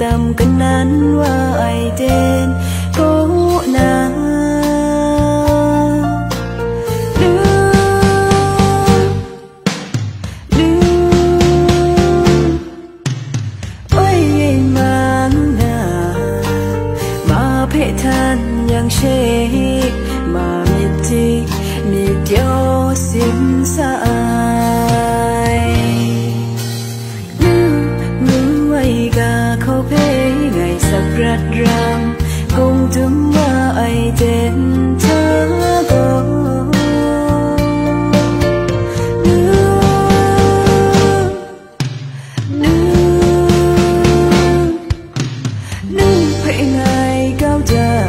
tâm cân nắn qua ai tên cố nàng ôi mang na mà phê than yang che mà miệt tiêu sim sa khâu phê ngày sắp rát răng cùng thấm hoa ai tên thơ cô nước phê ngày cao đà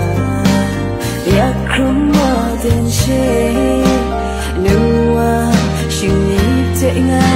yak khrum hoa tên che nua xin nhịp tệ ngay